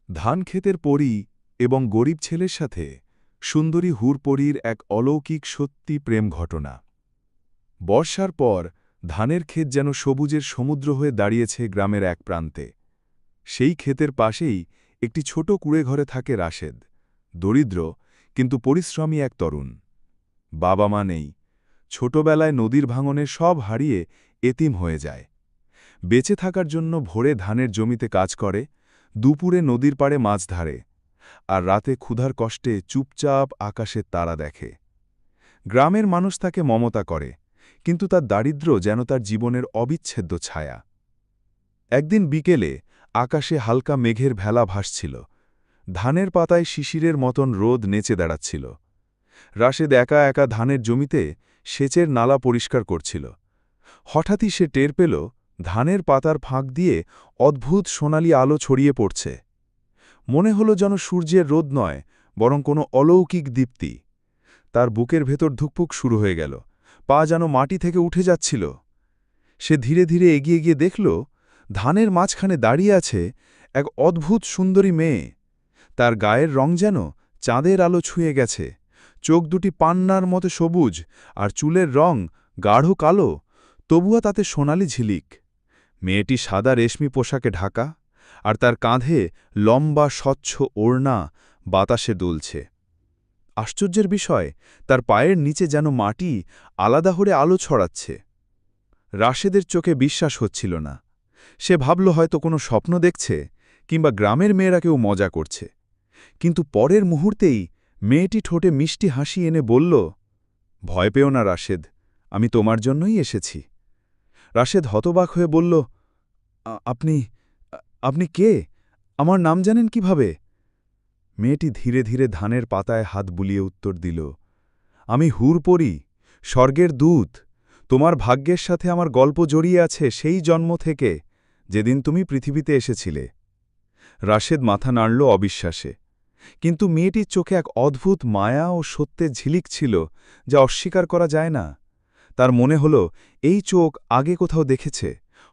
ধানক্ষেতের পরী এবং গরিব ছেলের সাথে সুন্দরী হুরপরীর এক অলৌকিক সত্যি প্রেম ঘটনা। বর্ষার পর ধানের ক্ষেত যেন সবুজের সমুদ্র হয়ে দাঁড়িয়েছে গ্রামের এক প্রান্তে। সেই ক্ষেতের পাশেই একটি ছোট কুঁড়েঘরে থাকে রাশেদ, দরিদ্র কিন্তু পরিশ্রমী এক তরুণ। বাবা মা নেই, ছোটবেলায় নদীর ভাঙনে সব হারিয়ে এতিম হয়ে যায়। বেঁচে থাকার জন্য ভোরে ধানের জমিতে কাজ করে, দুপুরে নদীর পাড়ে মাছ ধরে, আর রাতে ক্ষুধার কষ্টে চুপচাপ আকাশের তারা দেখে। গ্রামের মানুষ তাকে মমতা করে, কিন্তু তার দারিদ্র্য যেন তার জীবনের অবিচ্ছেদ্য ছায়া। একদিন বিকেলে আকাশে হালকা মেঘের ভেলা ভাসছিল, ধানের পাতায় শিশিরের মতন রোদ নেচে দাঁড়াচ্ছিল। রাশেদ একা একা ধানের জমিতে সেচের নালা পরিষ্কার করছিল। হঠাৎই সে টের পেল ধানের পাতার ফাঁক দিয়ে অদ্ভুত সোনালি আলো ছড়িয়ে পড়ছে। মনে হল যেন সূর্যের রোদ নয়, বরং কোনো অলৌকিক দীপ্তি। তার বুকের ভেতর ধুকপুক শুরু হয়ে গেল, পা যেন মাটি থেকে উঠে যাচ্ছিল। সে ধীরে ধীরে এগিয়ে গিয়ে দেখল ধানের মাঝখানে দাঁড়িয়ে আছে এক অদ্ভুত সুন্দরী মেয়ে। তার গায়ের রং যেন চাঁদের আলো ছুঁয়ে গেছে, চোখ দুটি পান্নার মতো সবুজ আর চুলের রং গাঢ় কালো, তবুও তাতে সোনালি ঝিলিক। মেয়েটি সাদা রেশমি পোশাকে ঢাকা, আর তার কাঁধে লম্বা স্বচ্ছ ওড়না বাতাসে দুলছে। আশ্চর্যের বিষয়, তার পায়ের নিচে যেন মাটি আলাদা হয়ে আলো ছড়াচ্ছে। রাশেদের চোখে বিশ্বাস হচ্ছিল না। সে ভাবল হয়তো কোনো স্বপ্ন দেখছে, কিংবা গ্রামের মেয়েরা কেউ মজা করছে। কিন্তু পরের মুহূর্তেই মেয়েটি ঠোঁটে মিষ্টি হাসি এনে বলল, ভয় পেও না রাশেদ, আমি তোমার জন্যই এসেছি। রাশেদ হতবাক হয়ে বলল, আপনি আপনি কে? আমার নাম জানেন কিভাবে? মেয়েটি ধীরে ধীরে ধানের পাতায় হাত বুলিয়ে উত্তর দিল, আমি হুরপরী, স্বর্গের দূত। তোমার ভাগ্যের সাথে আমার গল্প জড়িয়ে আছে সেই জন্ম থেকে, যেদিন তুমি পৃথিবীতে এসেছিলে। রাশেদ মাথা নাড়ল অবিশ্বাসে, কিন্তু মেয়েটির চোখে এক অদ্ভুত মায়া ও সত্যের ঝিলিক ছিল, যা অস্বীকার করা যায় না। তার মনে হল এই চোখ আগে কোথাও দেখেছে,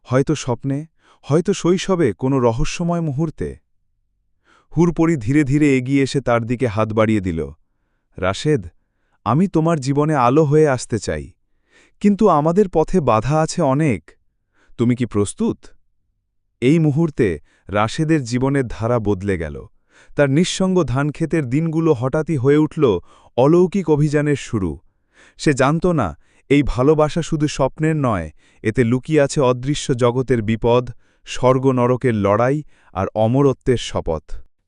হয়তো স্বপ্নে, হয়তো শৈশবে কোনো রহস্যময় মুহূর্তে। হুরপরী ধীরে ধীরে এগিয়ে এসে তার দিকে হাত বাড়িয়ে দিল, রাশেদ, আমি তোমার জীবনে আলো হয়ে আসতে চাই, কিন্তু আমাদের পথে বাধা আছে অনেক। তুমি কি প্রস্তুত? এই মুহূর্তে রাশেদের জীবনের ধারা বদলে গেল। তার নিঃসঙ্গ ধানক্ষেতের দিনগুলো হঠাৎই হয়ে উঠল অলৌকিক অভিযানের শুরু। সে জানত না এই ভালোবাসা শুধু স্বপ্নের নয়, এতে লুকিয়ে আছে অদৃশ্য জগতের বিপদ, স্বর্গ নরকের লড়াই আর অমরত্বের শপথ।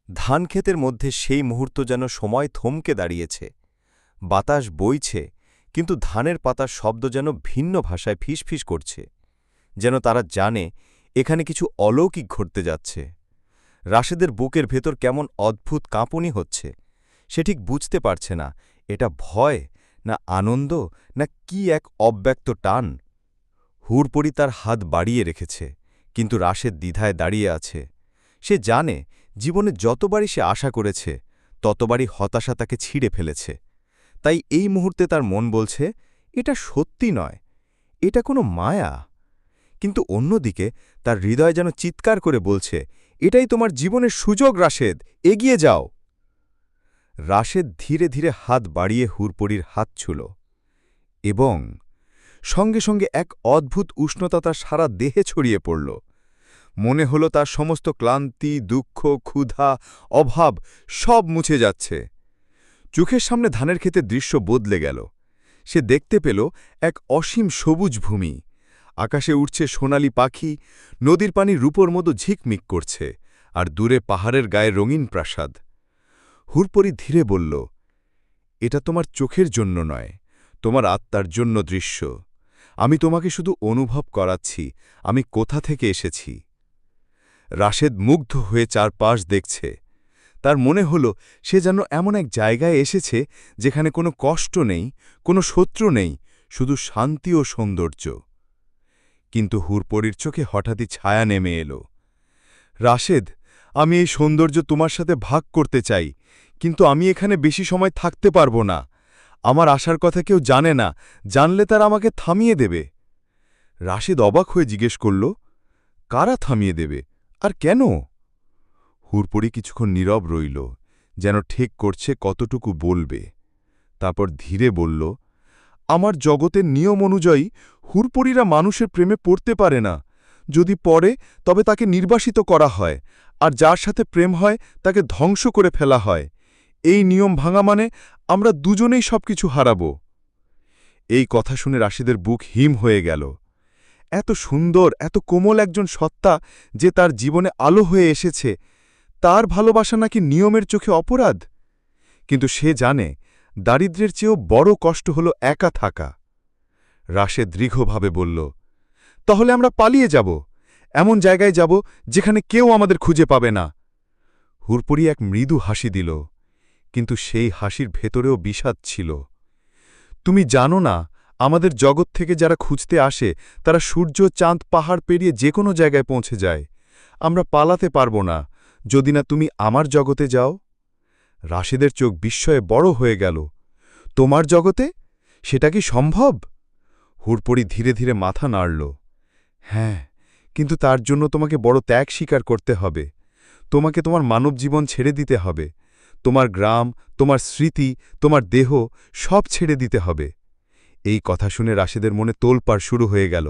ধানক্ষেতের মধ্যে সেই মুহূর্ত যেন সময় থমকে দাঁড়িয়েছে। বাতাস বইছে, কিন্তু ধানের পাতার শব্দ যেন ভিন্ন ভাষায় ফিসফিস করছে, যেন তারা জানে এখানে কিছু অলৌকিক ঘটতে যাচ্ছে। রাশেদের বুকের ভেতর কেমন অদ্ভুত কাঁপুনি হচ্ছে। সে ঠিক বুঝতে পারছে না এটা ভয় না আনন্দ, না কি এক অব্যক্ত টান। হুরপরী তার হাত বাড়িয়ে রেখেছে, কিন্তু রাশেদ দ্বিধায় দাঁড়িয়ে আছে। সে জানে জীবনে যতবারই সে আশা করেছে, ততবারই হতাশা তাকে ছিঁড়ে ফেলেছে। তাই এই মুহূর্তে তার মন বলছে এটা সত্যি নয়, এটা কোনো মায়া। কিন্তু অন্যদিকে তার হৃদয় যেন চিৎকার করে বলছে, এটাই তোমার জীবনের সুযোগ রাশেদ, এগিয়ে যাও। রাশেদ ধীরে ধীরে হাত বাড়িয়ে হুরপরীর হাত ছুঁল, এবং সঙ্গে সঙ্গে এক অদ্ভুত উষ্ণতা তার সারা দেহে ছড়িয়ে পড়ল। মনে হল তার সমস্ত ক্লান্তি, দুঃখ, ক্ষুধা, অভাব সব মুছে যাচ্ছে। চোখের সামনে ধানের ক্ষেতে দৃশ্য বদলে গেল। সে দেখতে পেল এক অসীম সবুজ ভূমি, আকাশে উঠছে সোনালি পাখি, নদীর পানি রূপোর মতো ঝিকমিক করছে, আর দূরে পাহাড়ের গায়ে রঙিন প্রাসাদ। হুরপরী ধীরে বলল, এটা তোমার চোখের জন্য নয়, তোমার আত্মার জন্য দৃশ্য। আমি তোমাকে শুধু অনুভব করাচ্ছি আমি কোথা থেকে এসেছি। রাশেদ মুগ্ধ হয়ে চারপাশ দেখছে। তার মনে হল সে যেন এমন এক জায়গায় এসেছে যেখানে কোনো কষ্ট নেই, কোনো শত্রু নেই, শুধু শান্তি ও সৌন্দর্য। কিন্তু হুরপরীর চোখে হঠাৎই ছায়া নেমে এলো। রাশেদ, আমি এই সৌন্দর্য তোমার সাথে ভাগ করতে চাই, কিন্তু আমি এখানে বেশি সময় থাকতে পারবো না। আমার আসার কথা কেউ জানে না, জানলে তারা আমাকে থামিয়ে দেবে। রাশেদ অবাক হয়ে জিজ্ঞেস করল, কারা থামিয়ে দেবে, আর কেন? হুরপরি কিছুক্ষণ নীরব রইল, যেন ঠিক করছে কতটুকু বলবে। তারপর ধীরে বলল, আমার জগতের নিয়ম অনুযায়ী হুরপরিরা মানুষের প্রেমে পড়তে পারে না। যদি পড়ে তবে তাকে নির্বাসিত করা হয়, আর যার সাথে প্রেম হয় তাকে ধ্বংস করে ফেলা হয়। এই নিয়ম ভাঙা মানে আমরা দুজনেই সবকিছু হারাব। এই কথা শুনে রাশিদের বুক হিম হয়ে গেল। এত সুন্দর, এত কোমল একজন সত্তা যে তার জীবনে আলো হয়ে এসেছে, তার ভালোবাসা নাকি নিয়মের চোখে অপরাধ। কিন্তু সে জানে দারিদ্র্যের চেয়েও বড় কষ্ট হল একা থাকা। রাশেদ দৃঢ়ভাবে বলল, তাহলে আমরা পালিয়ে যাব, এমন জায়গায় যাব যেখানে কেউ আমাদের খুঁজে পাবে না। হুরপরি এক মৃদু হাসি দিল, কিন্তু সেই হাসির ভেতরেও বিষাদ ছিল। তুমি জানো না, আমাদের জগৎ থেকে যারা খুঁজতে আসে তারা সূর্য, চাঁদ, পাহাড় পেরিয়ে যে কোনো জায়গায় পৌঁছে যায়। আমরা পালাতে পারব না যদি না তুমি আমার জগতে যাও। রাশেদের চোখ বিস্ময়ে বড় হয়ে গেল। তোমার জগতে? সেটা কি সম্ভব? হুরপরি ধীরে ধীরে মাথা নাড়ল। হ্যাঁ, কিন্তু তার জন্য তোমাকে বড় ত্যাগ স্বীকার করতে হবে। তোমাকে তোমার মানব জীবন ছেড়ে দিতে হবে। তোমার গ্রাম, তোমার স্মৃতি, তোমার দেহ সব ছেড়ে দিতে হবে। এই কথা শুনে রাশেদের মনে তোলপাড় শুরু হয়ে গেল।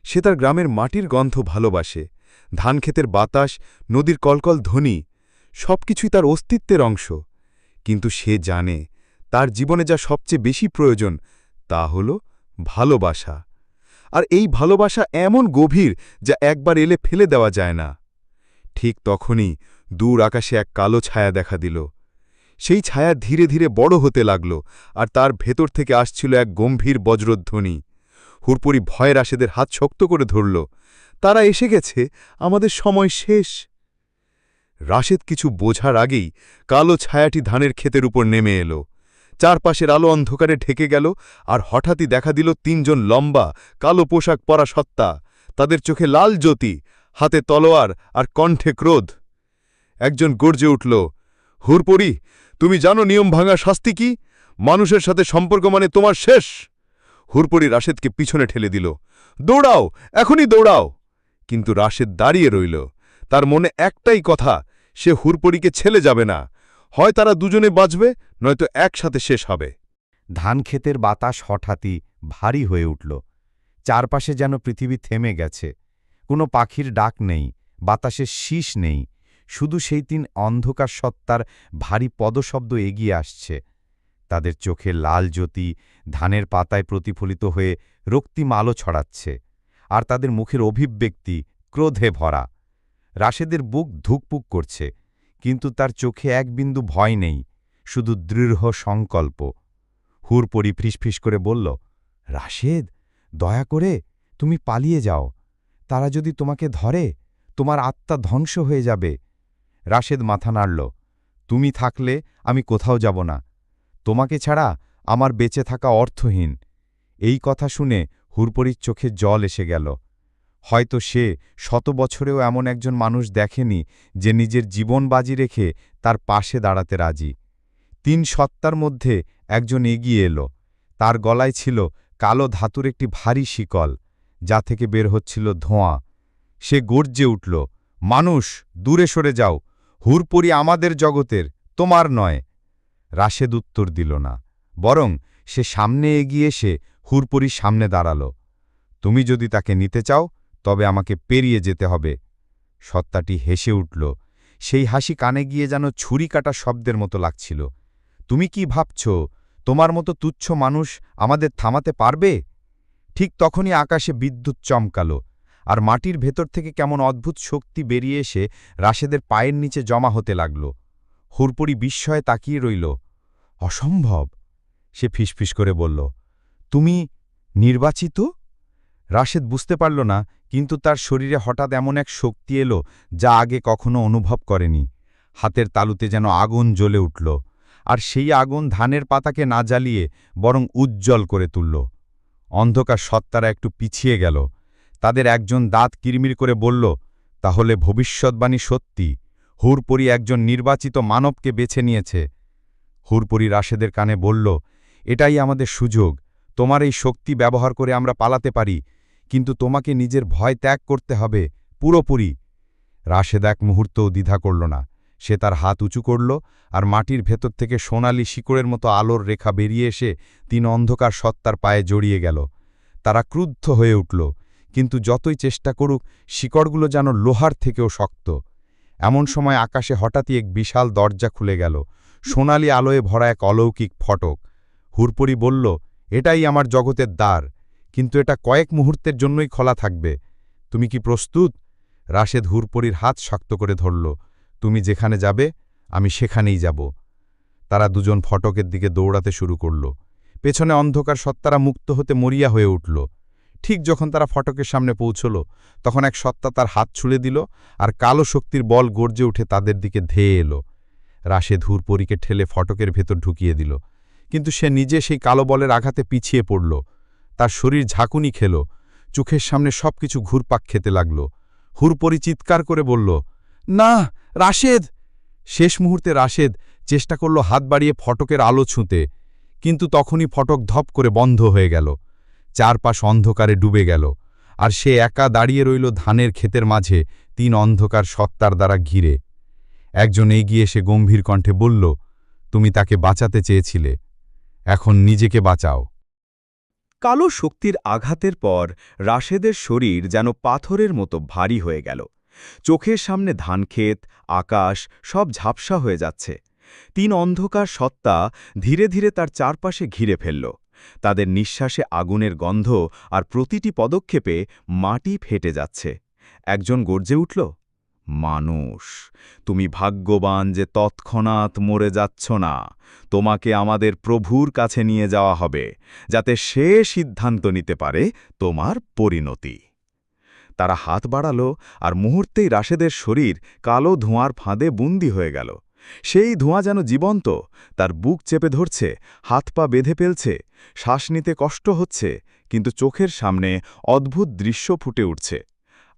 সে তার গ্রামের মাটির গন্ধ ভালোবাসে, ধানক্ষেতের বাতাস, নদীর কলকল ধ্বনি, সবকিছুই তার অস্তিত্বের অংশ। কিন্তু সে জানে তার জীবনে যা সবচেয়ে বেশি প্রয়োজন তা হল ভালোবাসা। আর এই ভালোবাসা এমন গভীর যা একবার এলে ফেলে দেওয়া যায় না। ঠিক তখনই দূর আকাশে এক কালো ছায়া দেখা দিল। সেই ছায়া ধীরে ধীরে বড় হতে লাগল, আর তার ভেতর থেকে আসছিল এক গম্ভীর বজ্রধ্বনি। হুরপরি ভয়ে রাশেদের হাত শক্ত করে ধরল। তারা এসে গেছে, আমাদের সময় শেষ। রাশেদ কিছু বোঝার আগেই কালো ছায়াটি ধানের ক্ষেতের উপর নেমে এলো। চারপাশের আলো অন্ধকারে ঢেকে গেল, আর হঠাৎই দেখা দিল তিনজন লম্বা, কালো পোশাক পরা সত্তা। তাদের চোখে লাল জ্যোতি, হাতে তলোয়ার আর কণ্ঠে ক্রোধ। একজন গর্জে উঠল, হুরপরি, তুমি জানো নিয়ম ভাঙা শাস্তি কি? মানুষের সাথে সম্পর্ক মানে তোমার শেষ। হুরপরি রাশেদকে পিছনে ঠেলে দিল। দৌড়াও, এখনই দৌড়াও! কিন্তু রাশেদ দাঁড়িয়ে রইল। তার মনে একটাই কথা, সে হুরপরিকে ছেলে যাবে না। হয় তারা দুজনে বাঁচবে, নয়তো একসাথে শেষ হবে। ধানক্ষেতের বাতাস হঠাৎই ভারী হয়ে উঠল। চারপাশে যেন পৃথিবী থেমে গেছে। কোনো পাখির ডাক নেই, বাতাসের শীষ নেই, শুধু সেই তিন অন্ধকার সত্তার ভারী পদশব্দ এগিয়ে আসছে। তাদের চোখে লাল জ্যোতি ধানের পাতায় প্রতিফলিত হয়ে রক্তিম আলো ছড়াচ্ছে, আর তাদের মুখের অভিব্যক্তি ক্রোধে ভরা। রাশেদের বুক ধুকপুক করছে, কিন্তু তার চোখে এক বিন্দু ভয় নেই, শুধু দৃঢ় সংকল্প। হুরপরি ফিসফিস করে বলল, রাশেদ, দয়া করে তুমি পালিয়ে যাও। তারা যদি তোমাকে ধরে, তোমার আত্মা ধ্বংস হয়ে যাবে। রাশেদ মাথা নাড়ল। তুমি থাকলে আমি কোথাও যাব না। তোমাকে ছাড়া আমার বেঁচে থাকা অর্থহীন। এই কথা শুনে হুরপরির চোখে জল এসে গেল। হয়তো সে 100 বছরেও এমন একজন মানুষ দেখেনি যে নিজের জীবন বাজি রেখে তার পাশে দাঁড়াতে রাজি। তিন সত্তার মধ্যে একজন এগিয়ে এলো। তার গলায় ছিল কালো ধাতুর একটি ভারী শিকল, যা থেকে বের হচ্ছিল ধোঁয়া। সে গর্জে উঠল, মানুষ, দূরে সরে যাও। হুরপরি আমাদের জগতের, তোমার নয়। রাশেদ উত্তর দিল না, বরং সে সামনে এগিয়ে এসে হুরপরির সামনে দাঁড়াল। তুমি যদি তাকে নিতে চাও, তবে আমাকে পেরিয়ে যেতে হবে। সত্তাটি হেসে উঠল। সেই হাসি কানে গিয়ে যেন ছুরি কাটা শব্দের মতো লাগছিল। তুমি কি ভাবছ, তোমার মতো তুচ্ছ মানুষ আমাদের থামাতে পারবে? ঠিক তখনই আকাশে বিদ্যুৎ চমকাল, আর মাটির ভেতর থেকে কেমন অদ্ভুত শক্তি বেরিয়ে এসে রাশেদের পায়ের নিচে জমা হতে লাগল। হুরপরি বিস্ময়ে তাকিয়ে রইল। অসম্ভব, সে ফিসফিস করে বলল, তুমি নির্বাচিত? রাশেদ বুঝতে পারল না, কিন্তু তার শরীরে হঠাৎ এমন এক শক্তি এলো যা আগে কখনো অনুভব করেনি। হাতের তালুতে যেন আগুন জ্বলে উঠল, আর সেই আগুন ধানের পাতাকে না জ্বালিয়ে বরং উজ্জ্বল করে তুলল। অন্ধকার সত্তারা একটু পিছিয়ে গেল। তাদের একজন দাঁত কিরমির করে বলল, তাহলে ভবিষ্যৎবাণী সত্যি, হুরপরি একজন নির্বাচিত মানবকে বেছে নিয়েছে। হুরপরি রাশেদের কানে বলল, এটাই আমাদের সুযোগ। তোমার এই শক্তি ব্যবহার করে আমরা পালাতে পারি, কিন্তু তোমাকে নিজের ভয় ত্যাগ করতে হবে পুরোপুরি। রাশেদ এক মুহূর্তও দ্বিধা করল না। সে তার হাত উঁচু করল, আর মাটির ভেতর থেকে সোনালি শিকড়ের মতো আলোর রেখা বেরিয়ে এসে ৩ অন্ধকার সত্তার পায়ে জড়িয়ে গেল। তারা ক্রুদ্ধ হয়ে উঠল, কিন্তু যতই চেষ্টা করুক শিকড়গুলো যেন লোহার থেকেও শক্ত। এমন সময় আকাশে হঠাৎই এক বিশাল দরজা খুলে গেল, সোনালি আলোয় ভরা এক অলৌকিক ফটক। হুরপরি বলল, এটাই আমার জগতের দ্বার, কিন্তু এটা কয়েক মুহূর্তের জন্যই খোলা থাকবে। তুমি কি প্রস্তুত? রাশেদ হুরপরির হাত শক্ত করে ধরল। তুমি যেখানে যাবে আমি সেখানেই যাব। তারা দুজন ফটকের দিকে দৌড়াতে শুরু করল। পেছনে অন্ধকার সত্তারা মুক্ত হতে মরিয়া হয়ে উঠল। ঠিক যখন তারা ফটকের সামনে পৌঁছল, তখন এক সত্তা তার হাত ছুঁড়ে দিল, আর কালো শক্তির বল গর্জে উঠে তাদের দিকে ধেয়ে এলো। রাশেদ হুরপরিকে ঠেলে ফটকের ভেতর ঢুকিয়ে দিল, কিন্তু সে নিজে সেই কালো বলের আঘাতে পিছিয়ে পড়ল। তার শরীর ঝাঁকুনি খেল, চোখের সামনে সবকিছু ঘুরপাক খেতে লাগল। হুরপরি চিৎকার করে বলল, না, রাশেদ! শেষ মুহূর্তে রাশেদ চেষ্টা করল হাত বাড়িয়ে ফটকের আলো ছুঁতে, কিন্তু তখনই ফটক ধপ করে বন্ধ হয়ে গেল। চারপাশ অন্ধকারে ডুবে গেল, আর সে একা দাঁড়িয়ে রইল ধানের ক্ষেতের মাঝে ৩ অন্ধকার সত্তার দ্বারা ঘিরে। একজন এগিয়ে এসে গম্ভীর কণ্ঠে বলল, তুমি তাকে বাঁচাতে চেয়েছিলে, এখন নিজেকে বাঁচাও। কালো শক্তির আঘাতের পর রাশেদের শরীর যেন পাথরের মতো ভারী হয়ে গেল। চোখের সামনে ধানক্ষেত, আকাশ সব ঝাপসা হয়ে যাচ্ছে। ৩ অন্ধকার সত্তা ধীরে ধীরে তার চারপাশে ঘিরে ফেলল। তাদের নিঃশ্বাসে আগুনের গন্ধ, আর প্রতিটি পদক্ষেপে মাটি ফেটে যাচ্ছে। একজন গর্জে উঠল, মানুষ, তুমি ভাগ্যবান যে তৎক্ষণাৎ মরে যাচ্ছ না। তোমাকে আমাদের প্রভুর কাছে নিয়ে যাওয়া হবে, যাতে সে সিদ্ধান্ত নিতে পারে তোমার পরিণতি। তারা হাত বাড়াল, আর মুহূর্তেই রাশেদের শরীর কালো ধোঁয়ার ফাঁদে বন্দী হয়ে গেল। সেই ধোঁয়া যেন জীবন্ত, তার বুক চেপে ধরছে, হাত পা বেঁধে ফেলছে। শ্বাস নিতে কষ্ট হচ্ছে, কিন্তু চোখের সামনে অদ্ভুত দৃশ্য ফুটে উঠছে।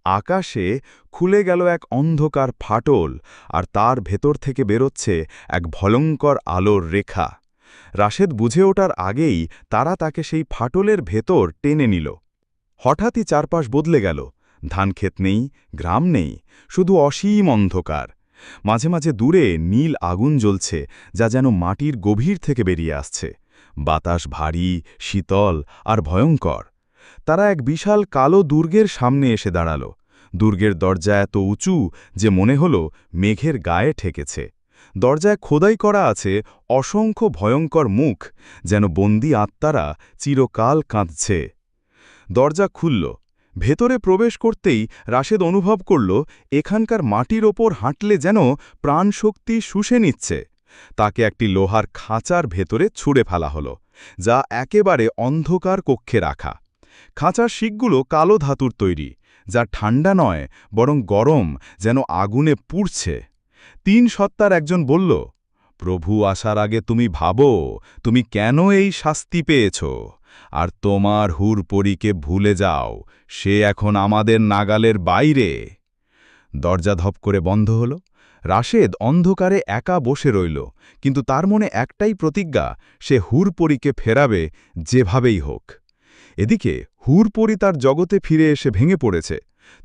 আকাশে খুলে গেল এক অন্ধকার ফাটল, আর তার ভেতর থেকে বেরোচ্ছে এক ভয়ঙ্কর আলোর রেখা। রাশেদ বুঝে ওঠার আগেই তারা তাকে সেই ফাটলের ভেতর টেনে নিল। হঠাৎই চারপাশ বদলে গেল। ধানক্ষেত নেই, গ্রাম নেই, শুধু অসীম অন্ধকার। মাঝে মাঝে দূরে নীল আগুন জ্বলছে, যা যেন মাটির গভীর থেকে বেরিয়ে আসছে। বাতাস ভারী, শীতল আর ভয়ঙ্কর। তারা এক বিশাল কালো দুর্গের সামনে এসে দাঁড়াল। দুর্গের দরজা এত উঁচু যে মনে হল মেঘের গায়ে ঠেকেছে। দরজায় খোদাই করা আছে অসংখ্য ভয়ঙ্কর মুখ, যেন বন্দী আত্মারা চিরকাল কাঁদছে। দরজা খুলল। ভেতরে প্রবেশ করতেই রাশেদ অনুভব করল এখানকার মাটির ওপর হাঁটলে যেন প্রাণশক্তি শুষে নিচ্ছে। তাকে একটি লোহার খাঁচার ভেতরে ছুঁড়ে ফেলা হল, যা একেবারে অন্ধকার কক্ষে রাখা। খাঁচার শিকগুলো কালো ধাতুর তৈরি, যা ঠান্ডা নয় বরং গরম, যেন আগুনে পুড়ছে। ৩ সত্তার একজন বলল, প্রভু আসার আগে তুমি ভাবো তুমি কেন এই শাস্তি পেয়েছ, আর তোমার হুরপরিকে ভুলে যাও, সে এখন আমাদের নাগালের বাইরে। দরজা ধপ করে বন্ধ হল। রাশেদ অন্ধকারে একা বসে রইল, কিন্তু তার মনে একটাই প্রতিজ্ঞা, সে হুরপরিকে ফেরাবে যেভাবেই হোক। এদিকে হুরপরি তার জগতে ফিরে এসে ভেঙে পড়েছে।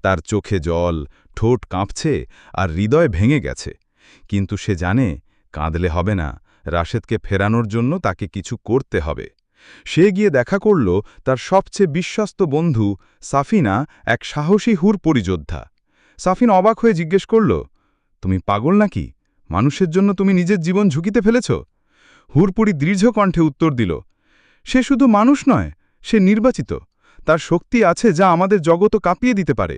তার চোখে জল, ঠোঁট কাঁপছে, আর হৃদয় ভেঙে গেছে। কিন্তু সে জানে কাঁদলে হবে না, রাশেদকে ফেরানোর জন্য তাকে কিছু করতে হবে। সে গিয়ে দেখা করল তার সবচেয়ে বিশ্বস্ত বন্ধু সাফিনা, এক সাহসী হুরপরি যোদ্ধা। সাফিনা অবাক হয়ে জিজ্ঞেস করল, তুমি পাগল নাকি? মানুষের জন্য তুমি নিজের জীবন ঝুঁকিতে ফেলেছ? হুরপরি দৃঢ় কণ্ঠে উত্তর দিল, সে শুধু মানুষ নয়, সে নির্বাচিত। তার শক্তি আছে যা আমাদের জগৎ কাঁপিয়ে দিতে পারে।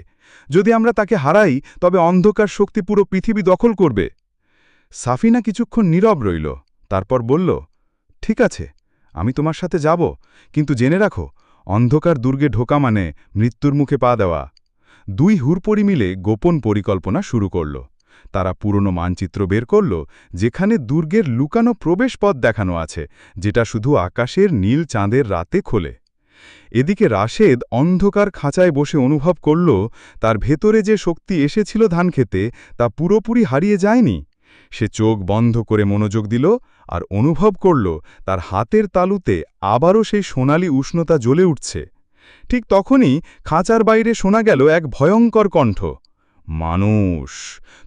যদি আমরা তাকে হারাই, তবে অন্ধকার শক্তি পুরো পৃথিবী দখল করবে। সাফিনা কিছুক্ষণ নীরব রইল, তারপর বলল, ঠিক আছে, আমি তোমার সাথে যাব, কিন্তু জেনে রাখো, অন্ধকার দুর্গে ঢোকা মানে মৃত্যুর মুখে পা দেওয়া। 2 হুরপরি মিলে গোপন পরিকল্পনা শুরু করল। তারা পুরনো মানচিত্র বের করল, যেখানে দুর্গের লুকানো প্রবেশপথ দেখানো আছে, যেটা শুধু আকাশের নীল চাঁদের রাতে খোলে। এদিকে রাশেদ অন্ধকার খাঁচায় বসে অনুভব করল তার ভেতরে যে শক্তি এসেছিল ধানক্ষেতে, তা পুরোপুরি হারিয়ে যায়নি। সে চোখ বন্ধ করে মনোযোগ দিল, আর অনুভব করল তার হাতের তালুতে আবারও সেই সোনালি উষ্ণতা জ্বলে উঠছে। ঠিক তখনই খাঁচার বাইরে শোনা গেল এক ভয়ঙ্কর কণ্ঠ, মানুষ,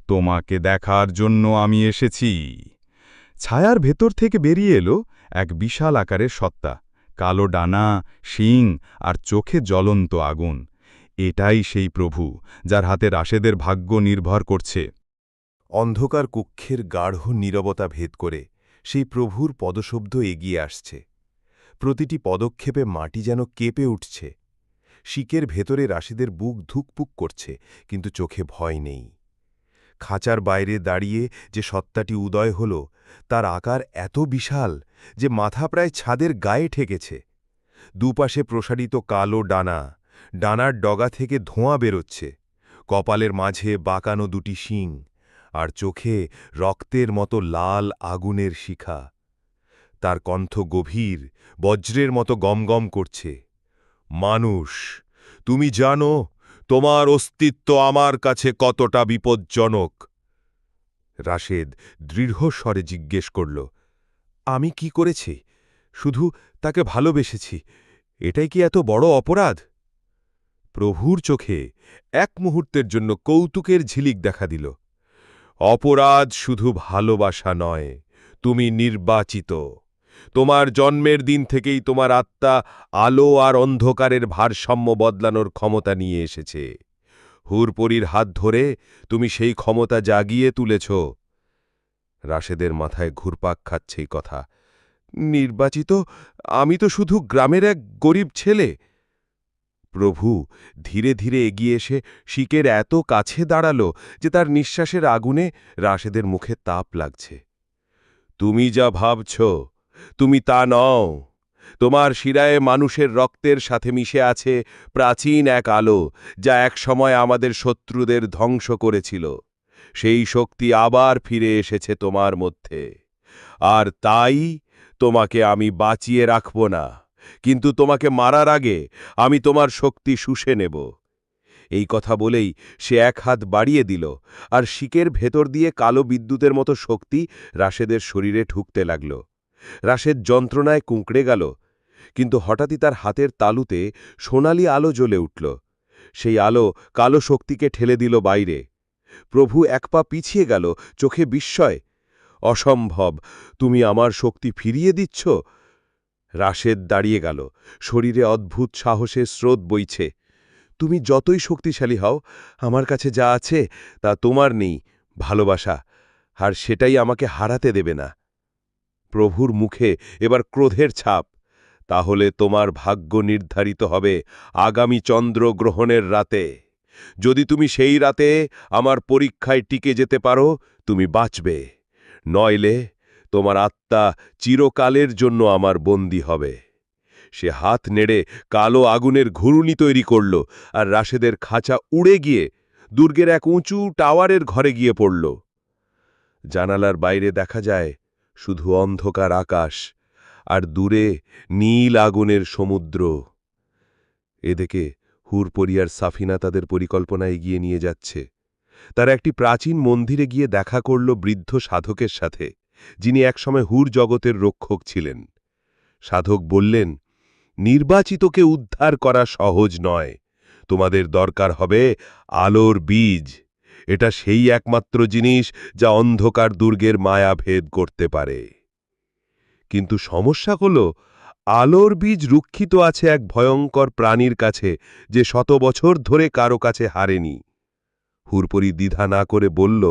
তোমাকে দেখার জন্য আমি এসেছি। ছায়ার ভেতর থেকে বেরিয়ে এলো এক বিশাল আকারের সত্তা, কালো ডানা, শিং আর চোখে জ্বলন্ত আগুন। এটাই সেই প্রভু, যার হাতে রাশেদের ভাগ্য নির্ভর করছে। অন্ধকার কক্ষের গাঢ় নীরবতা ভেদ করে সেই প্রভুর পদশব্দ এগিয়ে আসছে। প্রতিটি পদক্ষেপে মাটি যেন কেঁপে উঠছে। শিকের ভেতরে রাশেদের বুক ধুকপুক করছে, কিন্তু চোখে ভয় নেই। খাঁচার বাইরে দাঁড়িয়ে যে সত্তাটি উদয় হল, তার আকার এত বিশাল যে মাথা প্রায় ছাদের গায়ে ঠেকেছে। দুপাশে প্রসারিত কালো ডানা, ডানার ডগা থেকে ধোঁয়া বেরোচ্ছে। কপালের মাঝে বাঁকানো দুটি শিং, আর চোখে রক্তের মতো লাল আগুনের শিখা। তার কণ্ঠ গভীর, বজ্রের মতো গমগম করছে। মানুষ, তুমি জানো তোমার অস্তিত্ব আমার কাছে কতটা বিপজ্জনক? রাশেদ দৃঢ় স্বরে জিজ্ঞেস করল, আমি কি করেছি? শুধু তাকে ভালোবেসেছি। এটাই কি এত বড় অপরাধ? প্রভুর চোখে এক মুহূর্তের জন্য কৌতুকের ঝিলিক দেখা দিল। অপরাধ শুধু ভালোবাসা নয়, তুমি নির্বাচিত। তোমার জন্মের দিন থেকেই তোমার আত্মা আলো আর অন্ধকারের ভারসাম্য বদলানোর ক্ষমতা নিয়ে এসেছে। হুরপরীর হাত ধরে তুমি সেই ক্ষমতা জাগিয়ে তুলেছ। রাশেদের মাথায় ঘুরপাক খাচ্ছে এই কথা। নির্বাচিত? আমি তো শুধু গ্রামের এক গরিব ছেলে। প্রভু ধীরে ধীরে এগিয়ে এসে শিকের এত কাছে দাঁড়াল যে তার নিঃশ্বাসের আগুনে রাশেদের মুখে তাপ লাগছে। তুমি যা ভাবছ, তুমি তা নও। তোমার শিরায় মানুষের রক্তের সাথে মিশে আছে প্রাচীন এক আলো, যা একসময় আমাদের শত্রুদের ধ্বংস করেছিল। সেই শক্তি আবার ফিরে এসেছে তোমার মধ্যে। আর তাই তোমাকে আমি বাঁচিয়ে রাখব না, কিন্তু তোমাকে মারার আগে আমি তোমার শক্তি শুষে নেব। এই কথা বলেই সে এক হাত বাড়িয়ে দিল, আর শিকের ভেতর দিয়ে কালো বিদ্যুতের মতো শক্তি রাশেদের শরীরে ঢুকতে লাগল। রাশেদ যন্ত্রণায় কুঁকড়ে গেল, কিন্তু হঠাৎই তার হাতের তালুতে সোনালি আলো জ্বলে উঠল। সেই আলো কালো শক্তিকে ঠেলে দিল বাইরে। প্রভু এক পা পিছিয়ে গেল, চোখে বিস্ময়। অসম্ভব, তুমি আমার শক্তি ফিরিয়ে দিচ্ছ? রাশেদ দাঁড়িয়ে গেল, শরীরে অদ্ভুত সাহসের স্রোত বইছে। তুমি যতই শক্তিশালী হও, আমার কাছে যা আছে তা তোমার নেই, ভালোবাসা, আর সেটাই আমাকে হারাতে দেবে না। প্রভুর মুখে এবার ক্রোধের ছাপ। তাহলে তোমার ভাগ্য নির্ধারিত হবে আগামী চন্দ্রগ্রহণের রাতে। যদি তুমি সেই রাতে আমার পরীক্ষায় টিকে যেতে পারো, তুমি বাঁচবে। নইলে তোমার আত্মা চিরকালের জন্য আমার বন্দী হবে। সে হাত নেড়ে কালো আগুনের ঘুরুনি তৈরি করল, আর রাশেদের খাঁচা উড়ে গিয়ে দুর্গের এক উঁচু টাওয়ারের ঘরে গিয়ে পড়ল। জানালার বাইরে দেখা যায় শুধু অন্ধকার আকাশ, আর দূরে নীল আগুনের সমুদ্র। এদিকে হুরপরিয়ার সাফিনা তাদের পরিকল্পনা এগিয়ে নিয়ে যাচ্ছে। তারা একটি প্রাচীন মন্দিরে গিয়ে দেখা করল বৃদ্ধ সাধকের সাথে, যিনি একসময় হুর জগতের রক্ষক ছিলেন। সাধক বললেন, নির্বাচিতকে উদ্ধার করা সহজ নয়। তোমাদের দরকার হবে আলোর বীজ। এটা সেই একমাত্র জিনিস যা অন্ধকার দুর্গের মায়া ভেদ করতে পারে। কিন্তু সমস্যা হল, আলোর বীজ রুক্ষিত আছে এক ভয়ঙ্কর প্রাণীর কাছে, যে শত বছর ধরে কারো কাছে হারেনি। হুরপরি দ্বিধা না করে বলল,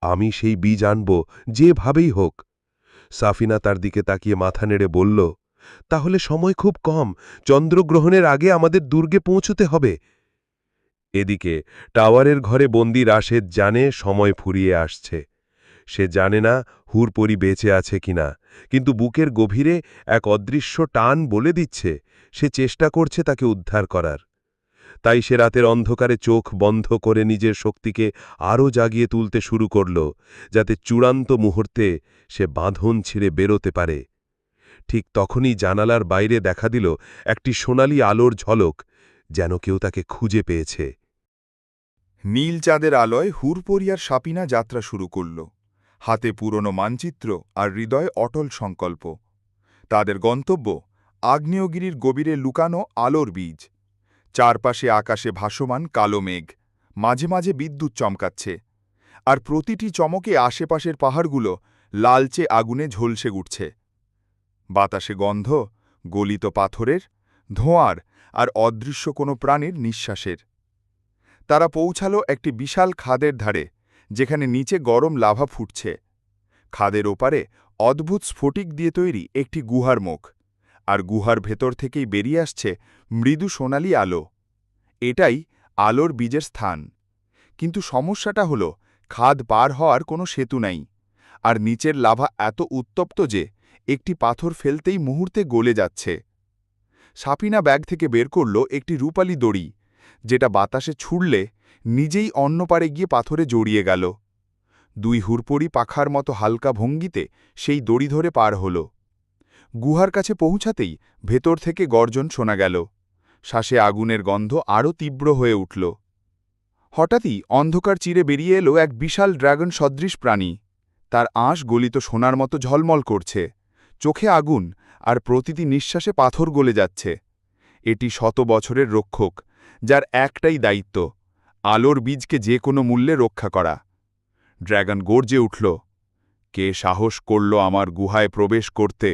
আমি সেই বীজ আনব, যেভাবেই হোক। সাফিনা তার দিকে তাকিয়ে মাথা নেড়ে বলল, তাহলে সময় খুব কম, চন্দ্রগ্রহণের আগে আমাদের দুর্গে পৌঁছতে হবে। এদিকে টাওয়ারের ঘরে বন্দি রাশেদ জানে সময় ফুরিয়ে আসছে। সে জানে না হুরপরি বেঁচে আছে কিনা, কিন্তু বুকের গভীরে এক অদৃশ্য টান বলে দিচ্ছে সে চেষ্টা করছে তাকে উদ্ধার করার। তাই সে রাতের অন্ধকারে চোখ বন্ধ করে নিজের শক্তিকে আরও জাগিয়ে তুলতে শুরু করল, যাতে চূড়ান্ত মুহূর্তে সে বাঁধন ছিঁড়ে বেরোতে পারে। ঠিক তখনই জানালার বাইরে দেখা দিল একটি সোনালি আলোর ঝলক, যেন কেউ তাকে খুঁজে পেয়েছে। নীল চাঁদের আলোয় হুরপরিয়ার সাপিনা যাত্রা শুরু করল, হাতে পুরনো মানচিত্র আর হৃদয়ে অটল সংকল্প। তাদের গন্তব্য আগ্নেয়গিরির গভীরে লুকানো আলোর বীজ। চারপাশে আকাশে ভাসমান কালো মেঘ, মাঝে মাঝে বিদ্যুৎ চমকাচ্ছে আর প্রতিটি চমকে আশেপাশের পাহাড়গুলো লালচে আগুনে ঝলসে উঠছে। বাতাসে গন্ধ, গলিত পাথরের, ধোঁয়ার আর অদৃশ্য কোনো প্রাণীর নিঃশ্বাসের। তারা পৌঁছাল একটি বিশাল খাদের ধারে, যেখানে নিচে গরম লাভা ফুটছে। খাদের ওপারে অদ্ভুত স্ফটিক দিয়ে তৈরি একটি গুহার মুখ, আর গুহার ভেতর থেকেই বেরিয়ে আসছে মৃদু সোনালি আলো। এটাই আলোর বীজের স্থান। কিন্তু সমস্যাটা হল, খাদ পার হওয়ার কোনো সেতু নাই, আর নিচের লাভা এত উত্তপ্ত যে একটি পাথর ফেলতেই মুহূর্তে গলে যাচ্ছে। সাপিনা ব্যাগ থেকে বের করল একটি রূপালি দড়ি, যেটা বাতাসে ছুড়লে নিজেই অন্য পারে গিয়ে পাথরে জড়িয়ে গেল। দুই হুরপড়ি পাখার মতো হালকা ভঙ্গিতে সেই দড়ি ধরে পার হল। গুহার কাছে পৌঁছাতেই ভেতর থেকে গর্জন শোনা গেল। শ্বাসে আগুনের গন্ধ আরও তীব্র হয়ে উঠল। হঠাৎই অন্ধকার চিরে বেরিয়ে এলো এক বিশাল ড্রাগন সদৃশ প্রাণী। তার আঁশ গলিত সোনার মতো ঝলমল করছে, চোখে আগুন, আর প্রতিটি নিঃশ্বাসে পাথর গলে যাচ্ছে। এটি 100 বছরের রক্ষক, যার একটাই দায়িত্ব, আলোর বীজকে যে কোনো মূল্যে রক্ষা করা। ড্র্যাগন গর্জে উঠল, কে সাহস করল আমার গুহায় প্রবেশ করতে?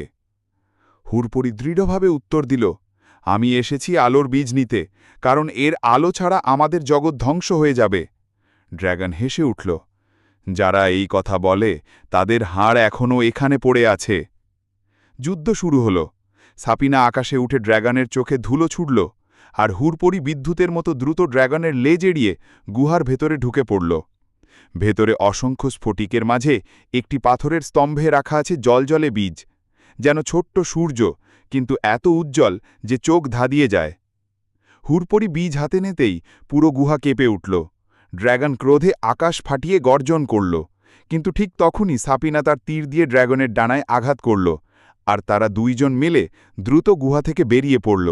হুরপড়ি দৃঢ়ভাবে উত্তর দিল, আমি এসেছি আলোর বীজ নিতে, কারণ এর আলো ছাড়া আমাদের জগৎ ধ্বংস হয়ে যাবে। ড্র্যাগন হেসে উঠল, যারা এই কথা বলে তাদের হাড় এখনও এখানে পড়ে আছে। যুদ্ধ শুরু হল। সাপিনা আকাশে উঠে ড্র্যাগনের চোখে ধুলো ছুড়ল, আর হুরপড়ি বিদ্যুতের মতো দ্রুত ড্র্যাগনের লেজ এড়িয়ে গুহার ভেতরে ঢুকে পড়ল। ভেতরে অসংখ্য স্ফটিকের মাঝে একটি পাথরের স্তম্ভে রাখা আছে জলজলে বীজ, যেন ছোট্ট সূর্য, কিন্তু এত উজ্জ্বল যে চোখ ধাঁধিয়ে যায়। হুরপড়ি বীজ হাতে নিতেই পুরো গুহা কেঁপে উঠল। ড্র্যাগন ক্রোধে আকাশ ফাটিয়ে গর্জন করল, কিন্তু ঠিক তখনই সাপিনা তার তীর দিয়ে ড্র্যাগনের ডানায় আঘাত করল, আর তারা দুইজন মিলে দ্রুত গুহা থেকে বেরিয়ে পড়ল।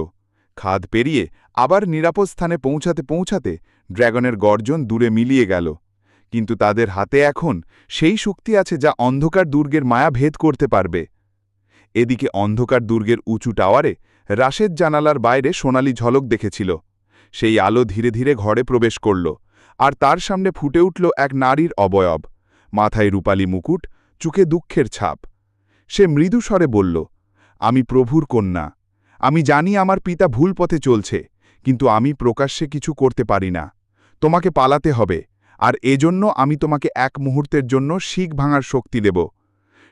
খাদ পেরিয়ে আবার নিরাপদ স্থানে পৌঁছাতে পৌঁছাতে ড্র্যাগনের গর্জন দূরে মিলিয়ে গেল। কিন্তু তাদের হাতে এখন সেই শক্তি আছে যা অন্ধকার দুর্গের মায়া ভেদ করতে পারবে। এদিকে অন্ধকার দুর্গের উঁচু টাওয়ারে রাশেদ জানালার বাইরে সোনালি ঝলক দেখেছিল। সেই আলো ধীরে ধীরে ঘরে প্রবেশ করল, আর তার সামনে ফুটে উঠল এক নারীর অবয়ব, মাথায় রূপালী মুকুট, চোখে দুঃখের ছাপ। সে মৃদু স্বরে বলল, আমি প্রভুর কন্যা। আমি জানি আমার পিতা ভুল পথে চলছে, কিন্তু আমি প্রকাশ্যে কিছু করতে পারি না। তোমাকে পালাতে হবে, আর এজন্য আমি তোমাকে এক মুহূর্তের জন্য শিক ভাঙার শক্তি দেব।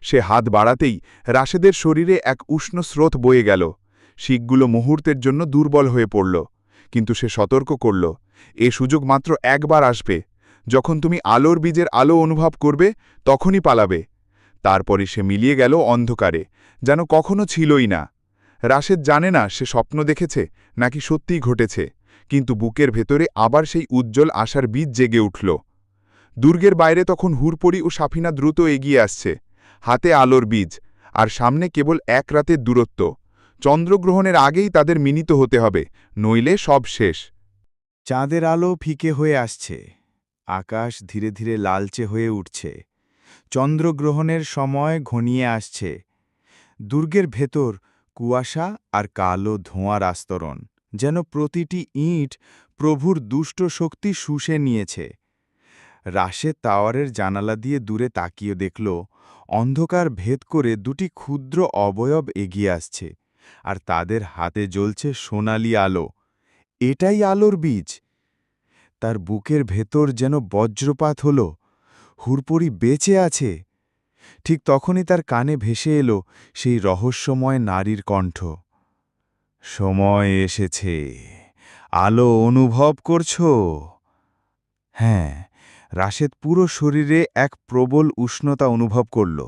সে হাত বাড়াতেই রাশেদের শরীরে এক উষ্ণ স্রোত বয়ে গেল। শিকগুলো মুহূর্তের জন্য দুর্বল হয়ে পড়ল, কিন্তু সে সতর্ক করল, এ সুযোগ মাত্র একবার আসবে। যখন তুমি আলোর বীজের আলো অনুভব করবে, তখনই পালাবে। তারপরে সে মিলিয়ে গেল অন্ধকারে, যেন কখনো ছিলই না। রাশেদ জানে না সে স্বপ্ন দেখেছে নাকি সত্যিই ঘটেছে, কিন্তু বুকের ভেতরে আবার সেই উজ্জ্বল আশার বীজ জেগে উঠল। দুর্গের বাইরে তখন হুরপড়ি ও সাফিনা দ্রুত এগিয়ে আসছে, হাতে আলোর বীজ, আর সামনে কেবল এক রাতের দূরত্ব। চন্দ্রগ্রহণের আগেই তাদের মিলিত হতে হবে, নইলে সব শেষ। চাঁদের আলো ফিকে হয়ে আসছে, আকাশ ধীরে ধীরে লালচে হয়ে উঠছে। চন্দ্রগ্রহণের সময় ঘনিয়ে আসছে। দুর্গের ভেতর কুয়াশা আর কালো ধোঁয়ার আস্তরণ, যেন প্রতিটি ইঁট প্রভুর দুষ্ট শক্তি শুষে নিয়েছে। রাশেদ টাওয়ারের জানালা দিয়ে দূরে তাকিয়ে দেখল, অন্ধকার ভেদ করে দুটি ক্ষুদ্র অবয়ব এগিয়ে আসছে, আর তাদের হাতে জ্বলছে সোনালি আলো। এটাই আলোর বীজ। তার বুকের ভেতর যেন বজ্রপাত হল, হুরপড়ি বেঁচে আছে। ঠিক তখনই তার কানে ভেসে এলো সেই রহস্যময় নারীর কণ্ঠ, সময় এসেছে, আলো অনুভব করছো? হ্যাঁ, রাশেদ পুরো শরীরে এক প্রবল উষ্ণতা অনুভব করল,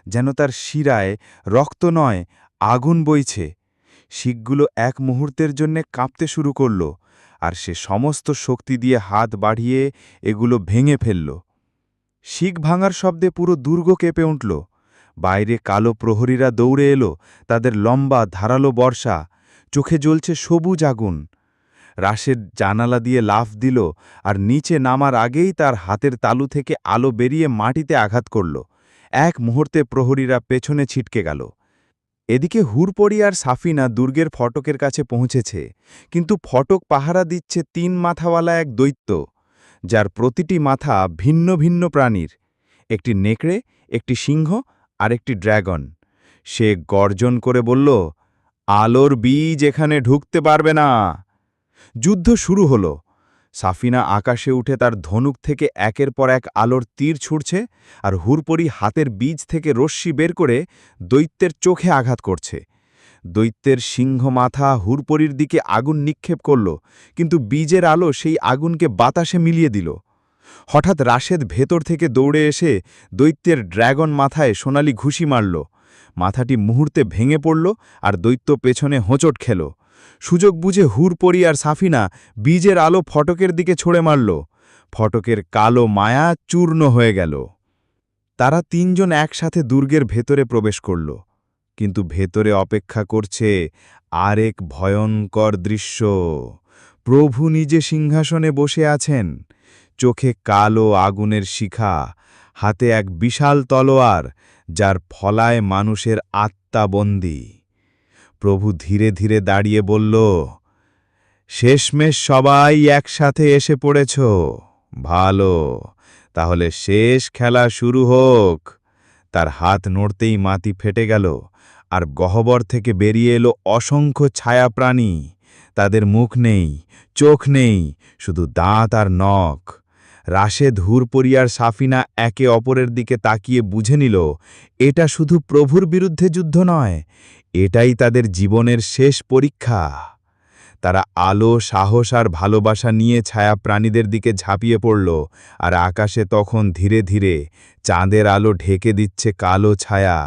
যেন তার শিরায় রক্ত নয়, আগুন বইছে। শিকগুলো এক মুহূর্তের জন্যে কাঁপতে শুরু করল, আর সে সমস্ত শক্তি দিয়ে হাত বাড়িয়ে এগুলো ভেঙে ফেলল। শিক ভাঙার শব্দে পুরো দুর্গ কেঁপে উঠল। বাইরে কালো প্রহরীরা দৌড়ে এলো, তাদের লম্বা ধারালো বর্ষা, চোখে জ্বলছে সবুজ আগুন। রাশেদ জানালা দিয়ে লাফ দিল, আর নিচে নামার আগেই তার হাতের তালু থেকে আলো বেরিয়ে মাটিতে আঘাত করল। এক মুহূর্তে প্রহরীরা পেছনে ছিটকে গেল। এদিকে হুরপড়ি আর সাফিনা দুর্গের ফটকের কাছে পৌঁছেছে, কিন্তু ফটক পাহারা দিচ্ছে 3 মাথাওয়ালা এক দৈত্য, যার প্রতিটি মাথা ভিন্ন ভিন্ন প্রাণীর, একটি নেকড়ে, একটি সিংহ আর একটি ড্র্যাগন। সে গর্জন করে বলল, আলোর বীজ এখানে ঢুকতে পারবে না। যুদ্ধ শুরু হল। সাফিনা আকাশে উঠে তার ধনুক থেকে একের পর এক আলোর তীর ছুড়ছে, আর হুরপরি হাতের বীজ থেকে রশ্মি বের করে দৈত্যের চোখে আঘাত করছে। দৈত্যের সিংহ মাথা হুরপরির দিকে আগুন নিক্ষেপ করল, কিন্তু বীজের আলো সেই আগুনকে বাতাসে মিলিয়ে দিল। হঠাৎ রাশেদ ভেতর থেকে দৌড়ে এসে দৈত্যের ড্র্যাগন মাথায় সোনালি ঘুষি মারল। মাথাটি মুহূর্তে ভেঙে পড়ল, আর দৈত্য পেছনে হোঁচট খেল। সুযোগ বুঝে হুরপরি আর সাফিনা বীজের আলো ফটকের দিকে ছড়ে মারল। ফটকের কালো মায়া চূর্ণ হয়ে গেল। তারা তিনজন একসাথে দুর্গের ভেতরে প্রবেশ করল, কিন্তু ভেতরে অপেক্ষা করছে আরেক ভয়ঙ্কর দৃশ্য। প্রভু নিজে সিংহাসনে বসে আছেন, চোখে কালো আগুনের শিখা, হাতে এক বিশাল তলোয়ার, যার ফলায় মানুষের আত্মা বন্দী। প্রভু ধীরে ধীরে দাঁড়িয়ে বলল, শেষমেশ সবাই একসাথে এসে পড়েছ, ভালো, তাহলে শেষ খেলা শুরু হোক। তার হাত নড়তেই মাটি ফেটে গেল, আর গহ্বর থেকে বেরিয়ে এলো অসংখ্য ছায়া প্রাণী। তাদের মুখ নেই, চোখ নেই, শুধু দাঁত আর নখ। রাশেদ, হুরপরি আর সাফিনা একে অপরের দিকে তাকিয়ে বুঝে নিল, এটা শুধু প্রভুর বিরুদ্ধে যুদ্ধ নয়, এটাই তাদের জীবনের শেষ পরীক্ষা। তারা আলো, সাহস আর ভালোবাসা নিয়ে ছায়া প্রাণীদের দিকে ঝাঁপিয়ে পড়ল, আর আকাশে তখন ধীরে ধীরে চাঁদের আলো ঢেকে দিচ্ছে কালো ছায়া।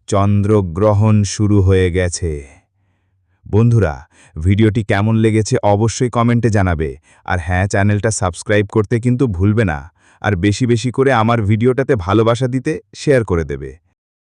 চন্দ্রগ্রহণ শুরু হয়ে গেছে। বন্ধুরা, ভিডিওটি কেমন লেগেছে অবশ্যই কমেন্টে জানাবে, আর হ্যাঁ, চ্যানেলটা সাবস্ক্রাইব করতে কিন্তু ভুলবে না, আর বেশি বেশি করে আমার ভিডিওটাতে ভালোবাসা দিতে শেয়ার করে দেবে।